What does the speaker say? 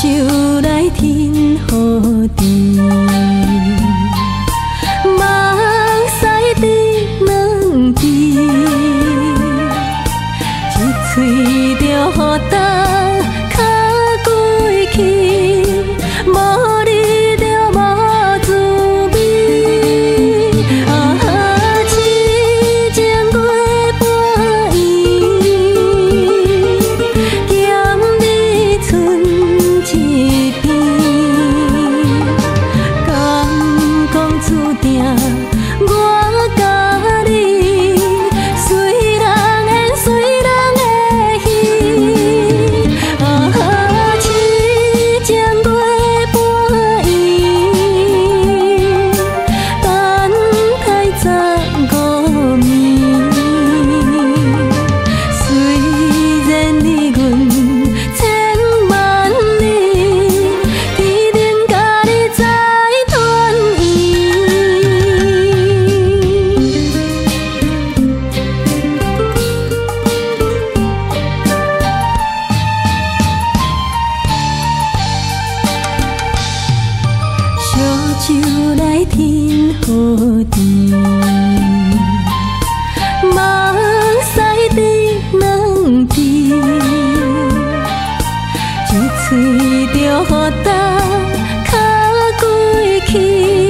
酒来天雨地，梦驶伫两边，一嘴就予干卡归去，无你就无滋味。啊，痴情过半暝，咸你剩一边，敢讲注定我甲你随人缘随人的戏。啊，痴情过半暝，等待15暝。虽然离阮千万里，天顶甲你再团烧酒来天雨地，梦驶伫两边，一嘴就予干卡归去。